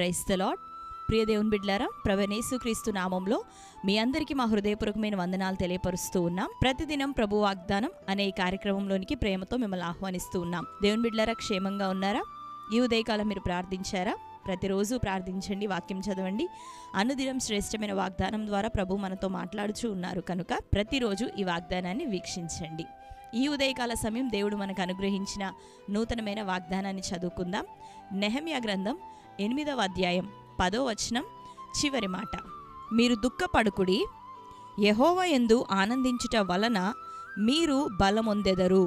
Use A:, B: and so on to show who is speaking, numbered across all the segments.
A: Praise the lord. ప్రియ దేవుని బిడ్డలారా, ప్రభువైన యేసుక్రీస్తు నామంలో మీ అందరికీ మా హృదయపూర్వకమైన వందనాలు తెలియపరుస్తూ ఉన్నాం. ప్రతిదినం ప్రభు వాగ్దానం అనే ఈ కార్యక్రమంలోనికి ప్రేమతో మిమ్మల్ని ఆహ్వానిస్తూ ఉన్నాం. దేవుని బిడ్డలారా, క్షేమంగా ఉన్నారా? ఈ ఉదయకాలం మీరు ప్రార్థించారా? ప్రతిరోజు ప్రార్థించండి, వాక్యం చదవండి. అనుదినం శ్రేష్టమైన వాగ్దానం ద్వారా ప్రభు మనతో మాట్లాడుచూ ఉన్నారు కనుక ప్రతిరోజు ఈ వాగ్దానాన్ని వీక్షించండి. ఈ ఉదయకాల సమయం దేవుడు మనకు అనుగ్రహించిన నూతనమైన వాగ్దానాన్ని చదువుకుందాం. నెహెమ్యా గ్రంథం 8వ అధ్యాయం 10వ వచనం చివరి మాట. మీరు దుఃఖపడుకుడి, యెహోవా యందు ఆనందించుట వలన మీరు బలమొందెదరు.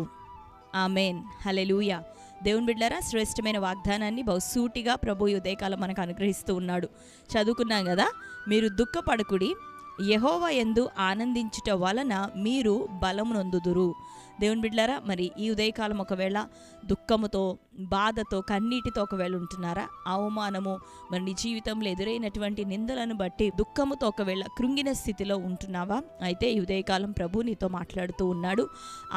A: ఆమేన్, హల్లెలూయా. దేవుని బిడ్డలారా, శ్రేష్టమైన వాగ్దానాన్ని బహుసూటిగా ప్రభు ఉదయకాలం మనకు అనుగ్రహిస్తూ ఉన్నాడు. చదువుకున్నాం కదా, మీరు దుఃఖపడుకుడి, యెహోవా యందు ఆనందించుట వలన మీరు బలమునొందుదురు. దేవుని బిడ్డలారా, మరి ఈ ఉదయకాలం ఒకవేళ దుఃఖముతో, బాధతో, కన్నీటితో ఒకవేళ ఉంటున్నారా? అవమానము, మరి నీ జీవితంలో ఎదురైనటువంటి నిందలను బట్టి దుఃఖముతో ఒకవేళ కృంగిన స్థితిలో ఉంటున్నావా? అయితే ఈ ఉదయకాలం ప్రభు నీతో మాట్లాడుతూ ఉన్నాడు.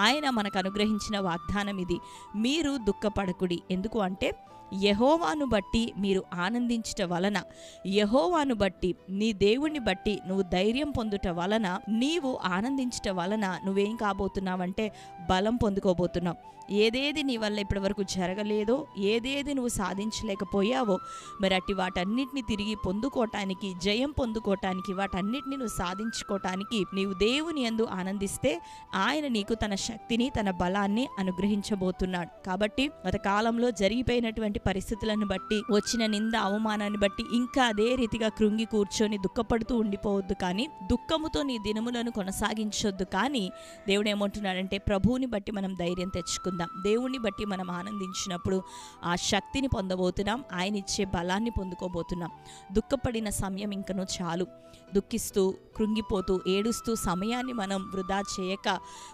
A: ఆయన మనకు అనుగ్రహించిన వాగ్దానం ఇది. మీరు దుఃఖపడకుడి. ఎందుకు అంటే యెహోవాను బట్టి మీరు ఆనందించుట వలన, యెహోవాను బట్టి, నీ దేవుణ్ణి బట్టి నువ్వు ధైర్యం పొందుట వలన, నీవు ఆనందించుట వలన నువ్వేం కాబోతున్నావంటే బలం పొందుకోబోతున్నావు. ఏదేది నీ వల్ల ఇప్పటి వరకు జరగలేదో, ఏదేది నువ్వు సాధించలేకపోయావో, మరి అట్టి వాటన్నిటిని తిరిగి పొందుకోవటానికి, జయం పొందుకోవటానికి, వాటన్నిటిని నువ్వు సాధించుకోవటానికి నీవు దేవుని యందు ఆనందిస్తే ఆయన నీకు తన శక్తిని, తన బలాన్ని అనుగ్రహించబోతున్నాడు. కాబట్టి గత కాలంలో జరిగిపోయినటువంటి పరిస్థితులను బట్టి, వచ్చిన నింద, అవమానాన్ని బట్టి ఇంకా అదే రీతిగా కృంగి కూర్చొని దుఃఖపడుతూ ఉండిపోవద్దు, కానీ దుఃఖముతో నీ దినములను కొనసాగించొద్దు. కానీ దేవుడు ఏమంటున్నాడంటే, ప్రభువుని బట్టి మనం ధైర్యం తెచ్చుకుందాం. దేవుణ్ణి బట్టి మనం ఆనందించినప్పుడు ఆ శక్తిని పొందబోతున్నాం, ఆయన ఇచ్చే బలాన్ని పొందుకోబోతున్నాం. దుఃఖపడిన సమయం ఇంకనూ చాలు. దుఃఖిస్తూ, కృంగిపోతూ, ఏడుస్తూ సమయాన్ని మనం వృధా చేయక,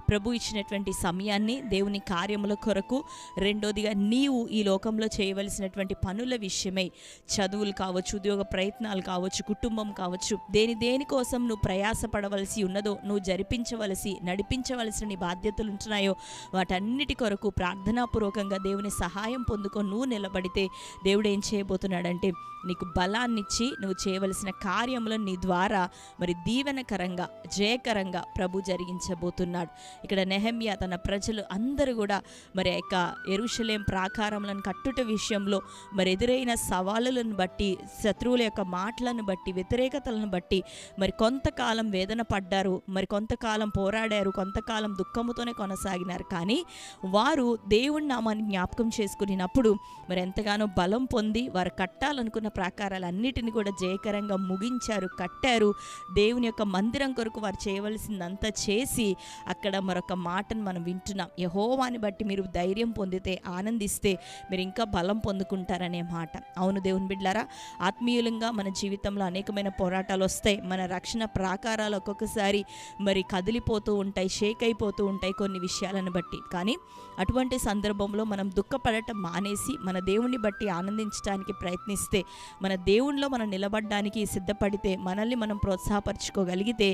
A: ప్రభు ఇచ్చినటువంటి సమయాన్ని దేవుని కార్యముల కొరకు, రెండోదిగా నీవు ఈ లోకంలో చేయవలసినటువంటి పనుల విషయమై, చదువులు కావచ్చు, ఉద్యోగ ప్రయత్నాలు కావచ్చు, కుటుంబం కావచ్చు, దేనికోసం నువ్వు ప్రయాసపడవలసి ఉన్నదో, నువ్వు జరిపించవలసి, నడిపించవలసిన నీ బాధ్యతలు ఉంటున్నాయో, వాటన్నిటి కొరకు ప్రార్థనాపూర్వకంగా దేవుని సహాయం పొందుకొని నువ్వు నిలబడితే దేవుడు ఏం చేయబోతున్నాడంటే, నీకు బలాన్నిచ్చి నువ్వు చేయవలసిన కార్యములను నీ ద్వారా మరి దీవెనకరంగా, జయకరంగా ప్రభు జరిగించబోతున్నాడు. ఇక్కడ నెహెమ్యా తన ప్రజలు అందరూ కూడా మరి యొక్క యెరూషలేం ప్రాకారములను కట్టుట విషయంలో మరి ఎదురైన సవాళ్ళను బట్టి, శత్రువుల యొక్క మాటలను బట్టి, వ్యతిరేకతలను బట్టి మరి కొంతకాలం వేదన పడ్డారు, మరి కొంతకాలం పోరాడారు, కొంతకాలం దుఃఖముతోనే కొనసాగినారు. కానీ వారు దేవుని నామాన్ని జ్ఞాపకం చేసుకున్నప్పుడు మరి ఎంతగానో బలం పొంది వారు కట్టాలనుకున్న ప్రాకారాలన్నిటిని కూడా జయకరంగా ముగించారు, కట్టారు. దేవుని యొక్క మందిరం కొరకు వారు చేయవలసిందంతా చేసి, అక్కడ మరొక మాటను మనం వింటున్నాం, యెహోవాని బట్టి మీరు ధైర్యం పొందితే, ఆనందిస్తే మీరు ఇంకా బలం పొందుకుంటారనే మాట. అవును దేవుని బిడ్డలారా, ఆత్మీయులంగా మన జీవితంలో అనేకమైన పోరాటాలు వస్తాయి. మన రక్షణ ప్రాకారాలు ఒక్కొక్కసారి మరి కదిలిపోతూ ఉంటాయి, షేక్ అయిపోతూ ఉంటాయి కొన్ని విషయాలను బట్టి. కానీ అటువంటి సందర్భంలో మనం దుఃఖపడటం మానేసి మన దేవుణ్ణి బట్టి ఆనందించడానికి ప్రయత్నిస్తే, మన దేవునిలో మనం నిలబడడానికి సిద్ధపడితే, మనల్ని మనం ప్రోత్సాహపరచుకోగలిగితే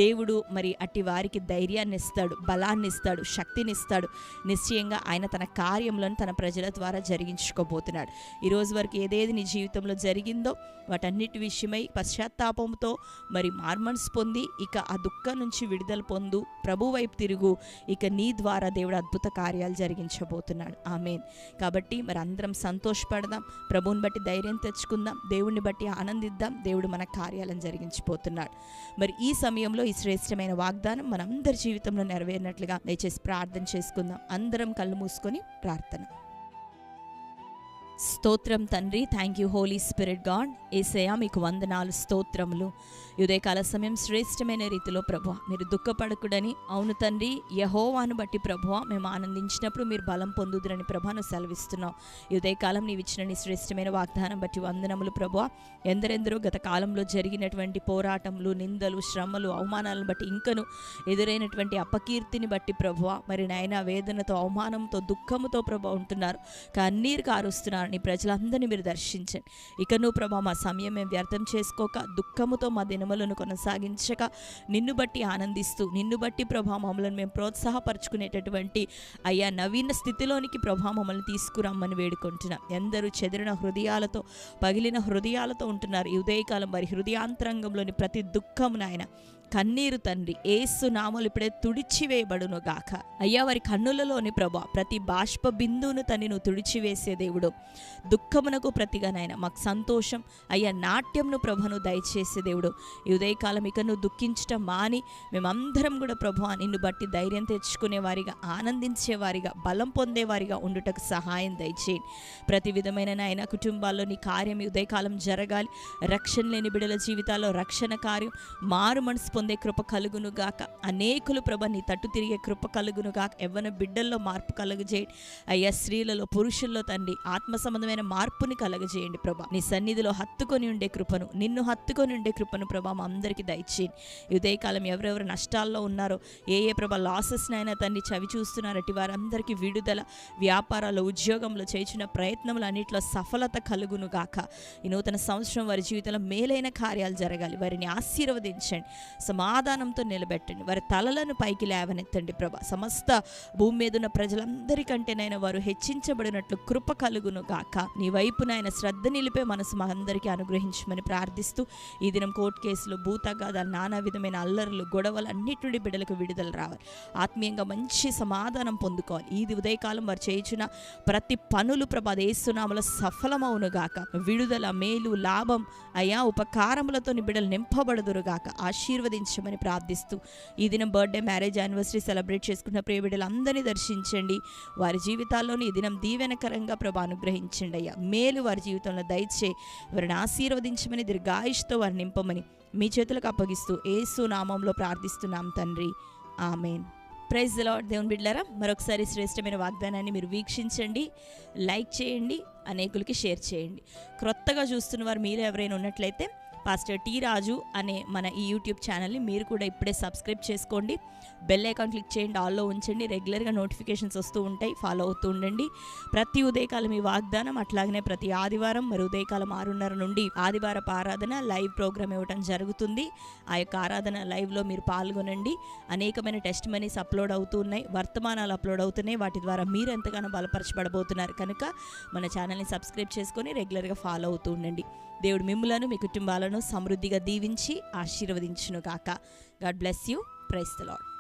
A: దేవుడు మరి అట్టి వారికి ధైర్యాన్ని ఇస్తాడు, బలాన్ని ఇస్తాడు, శక్తిని ఇస్తాడు. నిశ్చయంగా ఆయన తన కార్యములను తన ప్రజల ద్వారా జరిగించుకోబోతున్నాడు. ఈరోజు వరకు ఏదేది నీ జీవితంలో జరిగిందో వాటన్నిటి విషయమై పశ్చాత్తాపంతో మరి మార్మన్స్ పొంది, ఇక ఆ దుఃఖం నుంచి విడుదల పొందు, ప్రభు వైపు తిరుగు. ఇక నీ ద్వారా దేవుడు అద్భుత కార్యాలు జరిగించబోతున్నాడు. ఆమేన్. కాబట్టి మరి అందరం సంతోషపడదాం, ప్రభువుని బట్టి ధైర్యం తెచ్చుకుందాం, దేవుణ్ణి బట్టి ఆనందిద్దాం. దేవుడు మన కార్యాలను జరిగించిపోతున్నాడు. మరి ఈ సమయంలో ఈ శ్రేష్టమైన వాగ్దానం మనందరి జీవితంలో నెరవేరినట్లుగా దయచేసి ప్రార్థన చేసుకుందాం. అందరం కళ్ళు మూసుకొని ప్రార్థన. స్తోత్రం తండ్రి, thank you Holy Spirit God. యేసయ్యా మీకు వందనాలు, స్తోత్రములు. ఉదయకాల సమయం శ్రేష్టమైన రీతిలో ప్రభువా మీరు దుఃఖపడకుడని, అవును తండ్రి, యెహోవాను బట్టి ప్రభువా మేము ఆనందించినప్పుడు మీరు బలం పొందుదురని ప్రభాను సెలవిస్తున్నావు. ఉదయకాలం నీవు ఇచ్చిన నీ శ్రేష్టమైన వాగ్దానం బట్టి వందనములు ప్రభువా. ఎందరెందరో గత కాలంలో జరిగినటువంటి పోరాటములు, నిందలు, శ్రమలు, అవమానాలను బట్టి, ఇంకను ఎదురైనటువంటి అపకీర్తిని బట్టి ప్రభువా మరి నాయన వేదనతో, అవమానంతో, దుఃఖముతో ప్రభు ఉంటున్నారు, కన్నీరు కారుస్తున్నారు నీ ప్రజలందరినీ మీరు దర్శించండి. ఇక నువ్వు ప్రభా మా సమయం మేము వ్యర్థం చేసుకోక, దుఃఖముతో మా దినములను కొనసాగించక, నిన్ను బట్టి ఆనందిస్తూ, నిన్ను బట్టి ప్రభా మమ్మల్ని మేము ప్రోత్సాహపరచుకునేటటువంటి అయ్యా నవీన స్థితిలోనికి ప్రభా మమ్మల్ని తీసుకురమ్మని వేడుకుంటున్నాం. ఎందరూ చెదిరిన హృదయాలతో, పగిలిన హృదయాలతో ఉంటున్నారు. ఈ ఉదయకాలం వారి హృదయాంతరంగంలోని ప్రతి దుఃఖము నాయన, కన్నీరు తండ్రి యేసు నామములో ఇప్పుడే తుడిచివేయబడును గాక. అయ్యా వారి కన్నులలోని ప్రభా ప్రతి బాష్ప బిందువును తన్ని నువ్వు తుడిచివేసే దేవుడు. దుఃఖమునకు ప్రతిగా నాయన మాకు సంతోషం అయ్యా నాట్యంను ప్రభును దయచేసే దేవుడు. ఈ ఉదయకాలం ఇక నువ్వు దుఃఖించటం మాని మేమందరం కూడా ప్రభు నిన్ను బట్టి ధైర్యం తెచ్చుకునేవారిగా, ఆనందించేవారిగా, బలం పొందేవారిగా ఉండుటకు సహాయం దయచేయండి. ప్రతి విధమైన నాయన కుటుంబాల్లో నీ కార్యం ఈ ఉదయకాలం జరగాలి. రక్షణ లేని బిడ్డల జీవితాల్లో రక్షణ కార్యం, మారు మనసు పొందే కృప కలుగును గాక. అనేకులు ప్రభ నీ తట్టు తిరిగే కృప కలుగును గాక. యవ్వన బిడ్డల్లో మార్పు కలుగజేయండి అయ్యా. స్త్రీలలో, పురుషుల్లో తండ్రి ఆత్మ సంబంధమైన మార్పుని కలుగజేయండి ప్రభా. నీ సన్నిధిలో హత్తుకొని ఉండే కృపను, నిన్ను హత్తుకొని ఉండే కృపను ప్రభా మా అందరికీ దయచేయండి. ఈ ఉదయకాలం ఎవరెవరు నష్టాల్లో ఉన్నారో, ఏ ప్రభా లాసెస్నైనా తండ్రి చవి చూస్తున్నారటి వారందరికీ విడుదల, వ్యాపారాలు, ఉద్యోగంలో చేసిన ప్రయత్నములు అన్నింటిలో సఫలత కలుగును గాక. ఈ నూతన సంవత్సరం వారి జీవితంలో మేలైన కార్యాలు జరగాలి. వారిని ఆశీర్వదించండి, సమాధానంతో నిలబెట్టండి, వారి తలలను పైకి లేవనెత్తండి ప్రభా. సమస్త భూమి మీద ఉన్న ప్రజలందరికంటేనైనా వారు హెచ్చించబడినట్లు కృప కలుగును గాక. నీ వైపు నాయన శ్రద్ధ నిలిపే మనసు మా అందరికీ అనుగ్రహించమని ప్రార్థిస్తూ, ఈ దినం కోర్టు కేసులు, భూతగాదాలు, నానా విధమైన అల్లర్లు, గొడవలు అన్నిటి నుండి బిడ్డలకు విడుదల రావాలి. ఆత్మీయంగా మంచి సమాధానం పొందుకోవాలి. ఈ ఉదయకాలం వారు చేయించిన ప్రతి పనులు ప్రభా యేసు నామములో సఫలమవును గాక. విడుదల, మేలు, లాభం అయ్యా ఉపకారములతో నీ బిడ్డలు నింపబడుదురు గాక. ఆశీర్వదించమని ప్రార్థిస్తూ, ఈ దినం బర్త్డే, మ్యారేజ్ యానివర్సరీ సెలబ్రేట్ చేసుకున్న ప్రియ బిడ్డలందరినీ దర్శించండి. వారి జీవితాల్లోని ఈ దినం దీవెనకరంగా ప్రభా అనుగ్రహించండి అయ్యా. మేలు వారి జీవితంలో దయచే వారిని ఆశీర్వదించమని, దీర్ఘాయుష్తో వారిని నింపమని మీ చేతులకు అప్పగిస్తూ యేసు నామంలో ప్రార్థిస్తున్నాం తండ్రి, ఆమేన్. Praise the lord. దేవుని బిడ్డలారా, మరొకసారి శ్రేష్టమైన వాగ్దానాన్ని మీరు వీక్షించండి, లైక్ చేయండి, అనేకులకి షేర్ చేయండి. క్రొత్తగా చూస్తున్న వారు మీరు ఎవరైనా ఉన్నట్లయితే పాస్టర్ టీ రాజు అనే మన ఈ యూట్యూబ్ ఛానల్ని మీరు కూడా ఇప్పుడే సబ్స్క్రైబ్ చేసుకోండి. బెల్ ఐకాన్ క్లిక్ చేయండి, ఆల్లో ఉంచండి. రెగ్యులర్గా నోటిఫికేషన్స్ వస్తూ ఉంటాయి, ఫాలో అవుతూ ఉండండి. ప్రతి ఉదయకాలం ఈ వాగ్దానం, అట్లాగనే ప్రతి ఆదివారం మరి ఉదయకాలం 6:30 నుండి ఆదివారపు ఆరాధన లైవ్ ప్రోగ్రామ్ ఇవ్వడం జరుగుతుంది. ఆ యొక్క ఆరాధన లైవ్లో మీరు పాల్గొనండి. అనేకమైన టెస్ట్ మనీస్ అప్లోడ్ అవుతూ ఉన్నాయి, వర్తమానాలు అప్లోడ్ అవుతున్నాయి. వాటి ద్వారా మీరు ఎంతగానో బలపరచబడబోతున్నారు కనుక మన ఛానల్ని సబ్స్క్రైబ్ చేసుకొని రెగ్యులర్గా ఫాలో అవుతూ ఉండండి. దేవుడు మిమ్ములను, మీ కుటుంబాలను సమృద్ధిగా దీవించి ఆశీర్వదించును గాక. God bless you. Praise the lord.